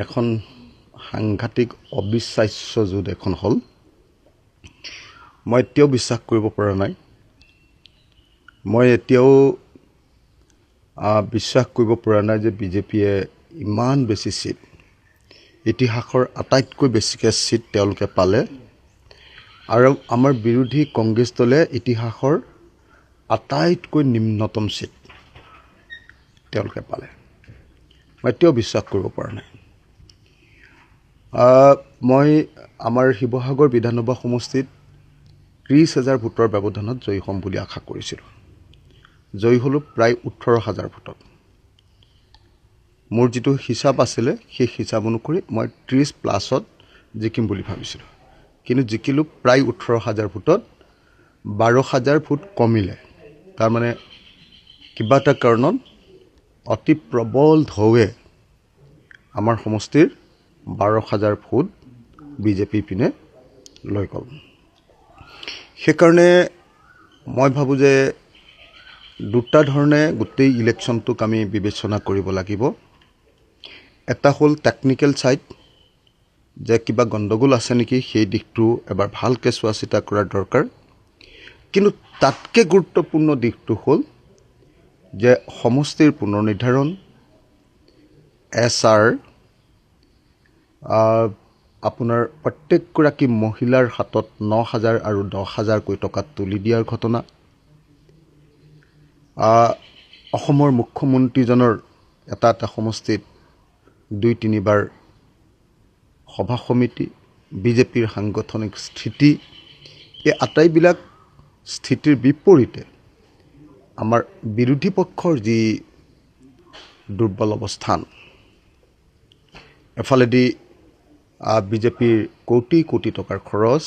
এখন সাংঘাতিক অবিশ্বাস্য যুদ্ধ এখন হ'ল। মই এতিয়াও বিশ্বাস কৰিব পৰা নাই। মই এতিয়াও বিশ্বাস কৰিব পৰা নাই যে বিজেপিয়ে ইমান বেছি সিট, ইতিহাসৰ আটাইতকৈ বেছিকৈ সিট তেওঁলোকে পালে, আৰু আমাৰ বিৰোধী কংগ্ৰেছ দলে ইতিহাসৰ আটাইতকৈ নিম্নতম সিট তেওঁলোকে পালে। মই এতিয়াও বিশ্বাস কৰিব পৰা নাই। মই আমাৰ শিৱসাগৰ বিধানসভা সমষ্টিত 30,000 ভোটৰ ব্যৱধানত জয়ী হ'ম বুলি আশা কৰিছিলোঁ। জয়ী হ'লোঁ প্ৰায় 18,000 ভোটত। মোৰ যিটো হিচাপ আছিলে সেই হিচাপ অনুসৰি মই 30+ জিকিম বুলি ভাবিছিলোঁ, কিন্তু জিকিলোঁ প্ৰায় 18,000 ভোটত। 12,000 ভোট কমিলে। তাৰমানে কিবা এটা কাৰণত অতি প্ৰবল ঢৌৱে আমাৰ সমষ্টিৰ 12,000 ভোট বিজেপি পিনে লৈ গ'ল। সেইকাৰণে মই ভাবোঁ যে দুটা ধৰণে গোটেই ইলেকশ্যনটোক আমি বিবেচনা কৰিব লাগিব। এটা হ'ল টেকনিকেল ছাইড, যে কিবা গণ্ডগোল আছে নেকি সেই দিশটো এবাৰ ভালকৈ চোৱা চিতা কৰাৰ দৰকাৰ। কিন্তু তাতকৈ গুৰুত্বপূৰ্ণ দিশটো হ'ল যে সমষ্টিৰ পুনৰ্নিৰ্ধাৰণ, SR, আপোনাৰ প্ৰত্যেকগৰাকী মহিলাৰ হাতত 9,000 আৰু 10,000কৈ টকা তুলি দিয়াৰ ঘটনা, অসমৰ মুখ্যমন্ত্ৰীজনৰ এটা সমষ্টিত 2-3 বাৰ সভা সমিতি, বিজেপিৰ সাংগঠনিক স্থিতি, এই আটাইবিলাক স্থিতিৰ বিপৰীতে আমাৰ বিৰোধী পক্ষৰ যি দুৰ্বল অৱস্থান, এফালেদি বিজেপিৰ কোটি কোটি টকাৰ খৰচ,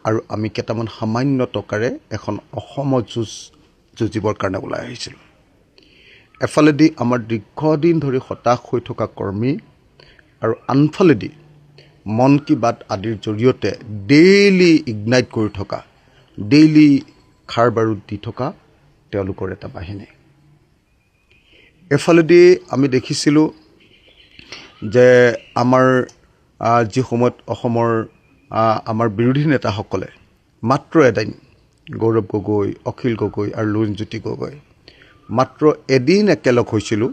আৰু আমি কেইটামান সামান্য টকাৰে এখন অসম যুঁজিবৰ কাৰণে ওলাই আহিছিলোঁ। এফালেদি আমাৰ দীৰ্ঘদিন ধৰি হতাশ হৈ থকা কৰ্মী, আৰু আনফালেদি মন কী বাত আদিৰ জৰিয়তে ডেইলি ইগনাইট কৰি থকা, ডেইলি খাৰ বাৰুদ দি থকা তেওঁলোকৰ এটা বাহিনী। এফালেদি আমি দেখিছিলোঁ যে আমাৰ যি সময়ত অসমৰ আমাৰ বিৰোধী নেতাসকলে মাত্ৰ এদিন, গৌৰৱ গগৈ, অখিল গগৈ আৰু লুৰিণজ্যোতি গগৈ মাত্ৰ এদিন একেলগ হৈছিলোঁ,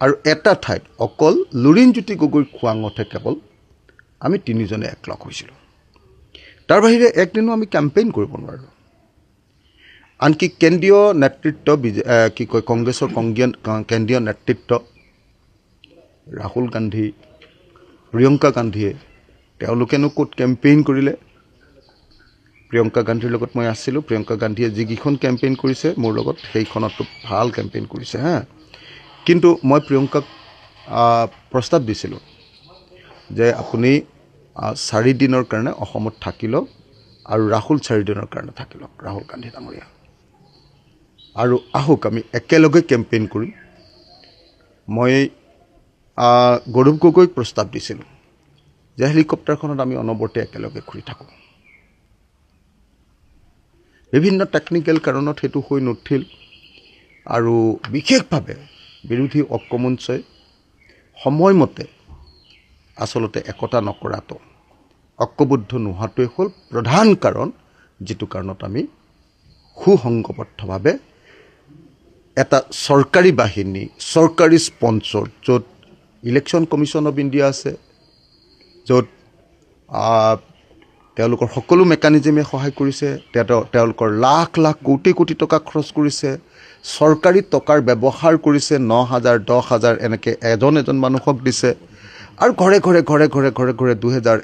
আৰু এটা ঠাইত অকল লুৰিণজ্যোতি গগৈৰ খোৱাঙতহে কেৱল আমি 3জনে একলগ হৈছিলোঁ। তাৰ বাহিৰে একদিনো আমি কেম্পেইন কৰিব নোৱাৰোঁ। আনকি কেন্দ্ৰীয় নেতৃত্ব কংগ্ৰেছৰ কেন্দ্ৰীয় নেতৃত্ব ৰাহুল গান্ধী, প্ৰিয়ংকা গান্ধীয়ে তেওঁলোকেনো ক'ত কেম্পেইন কৰিলে। প্ৰিয়ংকা গান্ধীৰ লগত মই আছিলোঁ। প্ৰিয়ংকা গান্ধীয়ে যিকেইখন কেম্পেইন কৰিছে মোৰ লগত, সেইখনতো ভাল কেম্পেইন কৰিছে কিন্তু মই প্ৰিয়ংকাক প্ৰস্তাৱ দিছিলোঁ যে আপুনি 4 দিনৰ কাৰণে অসমত থাকি লওক, আৰু ৰাহুল 4 দিনৰ কাৰণে থাকি লওক, ৰাহুল গান্ধী ডাঙৰীয়া, আৰু আহক আমি একেলগে কেম্পেইন কৰিম। মই গৌৰৱ গগৈক প্ৰস্তাৱ দিছিলোঁ যে হেলিকপ্টাৰখনত আমি অনবৰতে একেলগে ঘূৰি থাকোঁ। বিভিন্ন টেকনিকেল কাৰণত সেইটো হৈ নুঠিল, আৰু বিশেষভাৱে বিৰোধী ঐক্যমঞ্চই সময়মতে আচলতে একতা নকৰাটো, ঐক্যবদ্ধ নোহোৱাটোৱে হ'ল প্ৰধান কাৰণ, যিটো কাৰণত আমি সুসংগবদ্ধভাৱে এটা চৰকাৰী বাহিনী, চৰকাৰী স্পন্সৰ, য'ত ইলেকশ্যন কমিশ্যন অফ ইণ্ডিয়া আছে, য'ত তেওঁলোকৰ সকলো মেকানিজমে সহায় কৰিছে, তেওঁলোকৰ লাখ লাখ কোটি কোটি টকা খৰচ কৰিছে, চৰকাৰী টকাৰ ব্যৱহাৰ কৰিছে, 9,000 10,000 এনেকৈ এজন মানুহক দিছে, আৰু ঘৰে ঘৰে 2,000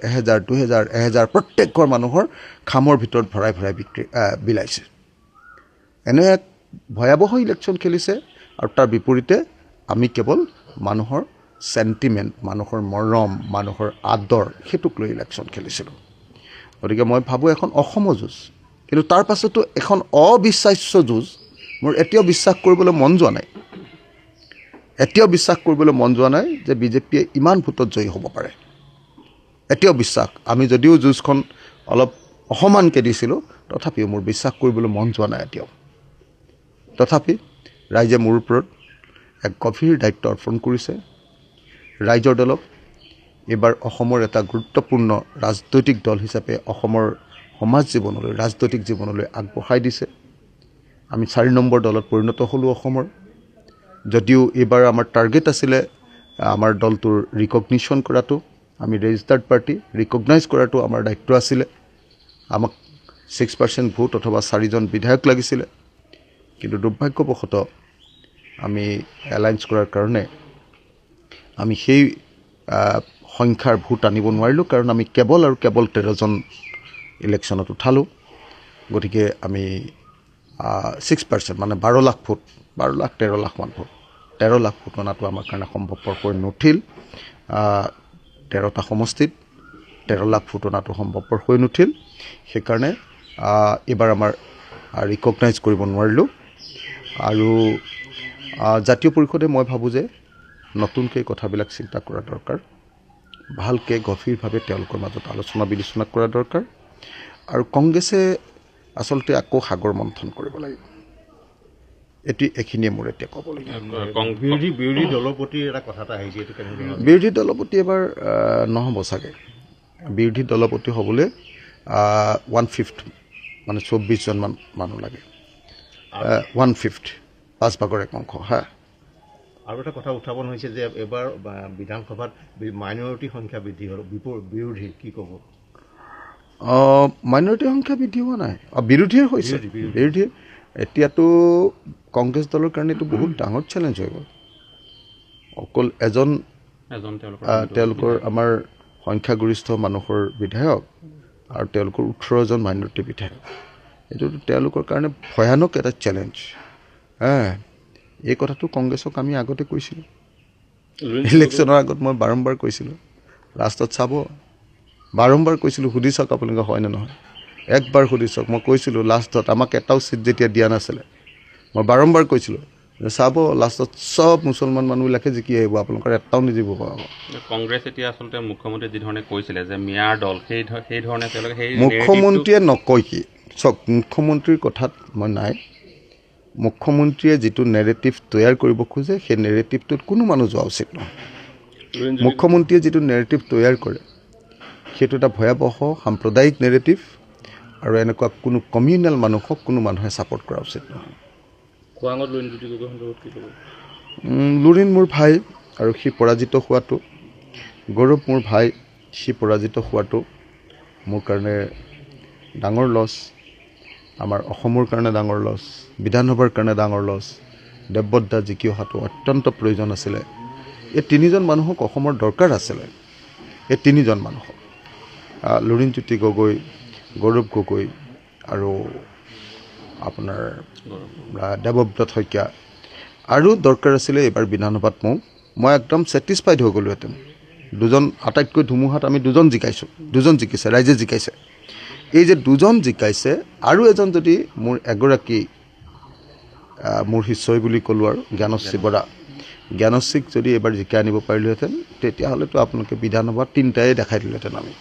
1,000 প্ৰত্যেক ঘৰ মানুহৰ খামৰ ভিতৰত ভৰাই বিলাইছে। এনে এক ভয়াৱহ ইলেকশ্যন খেলিছে, আৰু তাৰ বিপৰীতে আমি কেৱল মানুহৰ চেণ্টিমেণ্ট, মানুহৰ মৰম, মানুহৰ আদৰ, সেইটোক লৈ ইলেকশ্যন খেলিছিলোঁ। গতিকে মই ভাবোঁ এখন অসম যুঁজ, কিন্তু তাৰ পাছতো এখন অবিশ্বাস্য যুঁজ। মোৰ এতিয়াও বিশ্বাস কৰিবলৈ মন যোৱা নাই, যে বিজেপিয়ে ইমান ভোটত জয়ী হ'ব পাৰে। এতিয়াও বিশ্বাস, আমি যদিও যুঁজখন অলপ অসমানকৈ দিছিলোঁ, তথাপিও মোৰ বিশ্বাস কৰিবলৈ মন যোৱা নাই এতিয়াও। তথাপি ৰাইজে মোৰ ওপৰত এক গভীৰ দায়িত্ব অৰ্পণ কৰিছে ৰাইজৰ দলক এইবাৰ অসমৰ এটা গুৰুত্বপূৰ্ণ ৰাজনৈতিক দল হিচাপে অসমৰ সমাজ জীৱনলৈ ৰাজনৈতিক জীৱনলৈ আগবঢ়াই দিছে আমি 4 নম্বৰ দলত পৰিণত হ'লোঁ অসমৰ যদিও এইবাৰ আমাৰ টাৰ্গেট আছিলে আমাৰ দলটোৰ ৰিকগনিশ্যন কৰাটো আমি ৰেজিষ্টাৰ্ড পাৰ্টি ৰিকগনাইজ কৰাটো আমাৰ দায়িত্ব আছিলে আমাক 6% ভোট অথবা 4জন বিধায়ক লাগিছিলে কিন্তু দুৰ্ভাগ্যবশতঃ আমি এলায়েন্স কৰাৰ কাৰণে আমি সেই সংখ্যাৰ ভোট আনিব নোৱাৰিলোঁ কাৰণ আমি কেৱল 13জন ইলেকশ্যনত উঠালোঁ গতিকে আমি 6% মানে 12 লাখ ভোট 13 লাখ মান ভোট 13 লাখ ভোট অনাটো আমাৰ কাৰণে সম্ভৱপৰ হৈ নুঠিল 13টা সমষ্টিত 13 লাখ ভোট অনাটো সম্ভৱপৰ হৈ নুঠিল সেইকাৰণে এইবাৰ আমাৰ ৰিকগনাইজ কৰিব নোৱাৰিলোঁ আৰু জাতীয় পৰিষদে মই ভাবোঁ যে নতুনকৈ কথাবিলাক চিন্তা কৰা দৰকাৰ ভালকৈ গভীৰভাৱে তেওঁলোকৰ মাজত আলোচনা বিলোচনা কৰা দৰকাৰ আৰু কংগ্ৰেছে আচলতে আকৌ সাগৰ মন্থন কৰিব লাগিব এইখিনিয়ে মোৰ এতিয়া ক'ব লাগিব বিৰোধী দলৰ প্ৰতি এটা কথা এটা আহিছে এইটো কেনেকৈ বিৰোধী দলৰ প্ৰতি এবাৰ নহ'ব চাগে বিৰোধী দলৰ প্ৰতি হ'বলৈ 1/5 মানে 24জনমান মানুহ লাগে 1/5 5 ভাগৰ 1 অংশ হা আৰু এটা কথা উত্থাপন হৈছে যে এবাৰ বিধানসভাত মাইনৰিটি সংখ্যা বৃদ্ধি হ'ল বিৰোধী কি ক'ব মাইনৰিটি সংখ্যা বৃদ্ধি হোৱা নাই বিৰোধীৰ হৈছে বিৰোধীৰ এতিয়াতো কংগ্ৰেছ দলৰ কাৰণে এইটো বহুত ডাঙৰ চেলেঞ্জ হৈ গ'ল অকল এজন তেওঁলোকৰ আমাৰ সংখ্যাগৰিষ্ঠ মানুহৰ বিধায়ক আৰু তেওঁলোকৰ 18জন মাইনৰিটি বিধায়ক এইটোতো তেওঁলোকৰ কাৰণে ভয়ানক এটা চেলেঞ্জ এই কথাটো কংগ্ৰেছক আমি আগতে কৈছিলোঁ ইলেকশ্যনৰ আগত মই বাৰম্বাৰ কৈছিলোঁ লাষ্টত চাব বাৰম্বাৰ কৈছিলোঁ সুধি চাওক আপোনালোকে হয় নে নহয় একবাৰ সুধি চাওক মই কৈছিলোঁ লাষ্টত আমাক এটাও চিট যেতিয়া দিয়া নাছিলে মই বাৰম্বাৰ কৈছিলোঁ চাব লাষ্টত চব মুছলমান মানুহবিলাকে জিকি আহিব আপোনালোকৰ এটাও নিজিব পাব কংগ্ৰেছ এতিয়া আচলতে মুখ্যমন্ত্ৰী যিধৰণে কৈছিলে যে মিয়াৰ দল সেই ধৰণে তেওঁলোকে সেই মুখ্যমন্ত্ৰীয়ে নকয় কি চাওক মুখ্যমন্ত্ৰীৰ কথাত মই নাই মুখ্যমন্ত্ৰীয়ে যিটো নেৰেটিভ তৈয়াৰ কৰিব খোজে সেই নেৰেটিভটোত কোনো মানুহ যোৱা উচিত নহয় মুখ্যমন্ত্ৰীয়ে যিটো নেৰেটিভ তৈয়াৰ কৰে সেইটো এটা ভয়াৱহ সাম্প্ৰদায়িক নেৰেটিভ আৰু এনেকুৱা কোনো কমিউনেল মানুহক কোনো মানুহে ছাপোৰ্ট কৰা উচিত নহয় লুৰিণ মোৰ ভাই আৰু সি পৰাজিত হোৱাটো গৌৰৱ মোৰ ভাই সি পৰাজিত হোৱাটো মোৰ কাৰণে ডাঙৰ লছ আমাৰ অসমৰ কাৰণে ডাঙৰ লছ বিধানসভাৰ কাৰণে ডাঙৰ লছ দেৱব্ৰত দা জিকি অহাটো অত্যন্ত প্ৰয়োজন আছিলে এই 3জন মানুহক অসমৰ দৰকাৰ আছিলে এই 3জন মানুহক লুৰিণজ্যোতি গগৈ গৌৰৱ গগৈ আৰু আপোনাৰ দেৱব্ৰত শইকীয়া আৰু দৰকাৰ আছিলে এইবাৰ বিধানসভাত মই একদম ছেটিছফাইড হৈ গ'লোহেঁতেন দুজন আটাইতকৈ ধুমুহাত আমি দুজন জিকিছে ৰাইজে জিকাইছে এই যে দুজন জিকাইছে আৰু এজন যদি মোৰ এগৰাকী মোৰ শিষ্যই বুলি ক'লোঁ আৰু জ্ঞানশ্ৰী বৰা জ্ঞানশ্ৰীক যদি এইবাৰ জিকাই আনিব পাৰিলোহেঁতেন তেতিয়াহ'লেতো আপোনালোকে বিধানসভাত 3টাই দেখাই দিলেহেঁতেন আমি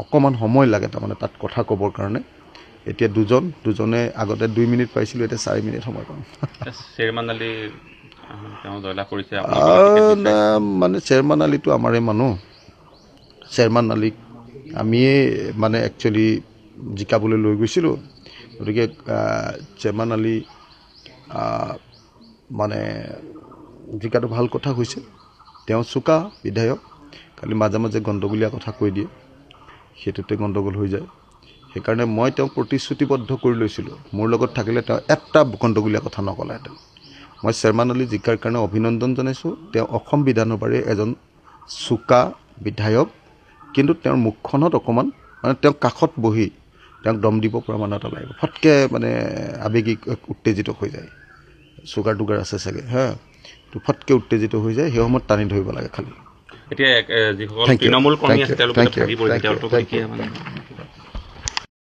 অকণমান সময় লাগে তাৰমানে তাত কথা ক'বৰ কাৰণে এতিয়া দুজনে আগতে 2 মিনিট পাইছিলোঁ এতিয়া 4 মিনিট সময় পাম মানে চেয়াৰমান আলীটো আমাৰে মানুহ চেয়াৰমান আলীক আমিয়ে মানে একচুৱেলি জিকাবলৈ লৈ গৈছিলোঁ গতিকে চেয়াৰমান আলী মানে জিকাটো ভাল কথা হৈছে তেওঁ চোকা বিধায়ক খালি মাজে মাজে গণ্ডগোলীয়া কথা কৈ দিয়ে সেইটোতে গণ্ডগোল হৈ যায় সেইকাৰণে মই তেওঁক প্ৰতিশ্ৰুতিবদ্ধ কৰি লৈছিলোঁ মোৰ লগত থাকিলে তেওঁ এটা গণ্ডগোলীয়া কথা নক'লেহেঁতেন মই চেয়াৰমান আলী জিকাৰ কাৰণে অভিনন্দন জনাইছোঁ তেওঁ অসম বিধানসভাৰে এজন চোকা বিধায়ক কিন্তু তেওঁৰ মুখখনত অকণমান মানে তেওঁক কাষত বহি তেওঁক দম দিব পৰা মানুহ এটা লাগিব ফটকৈ মানে আৱেগিক উত্তেজিত হৈ যায় চুগাৰ টুগাৰ আছে চাগে তো ফটকৈ উত্তেজিত হৈ যায় সেই সময়ত টানি ধৰিব লাগে খালি এতিয়া যিসকল তৃণমূল কৰ্মী আছে তেওঁলোকে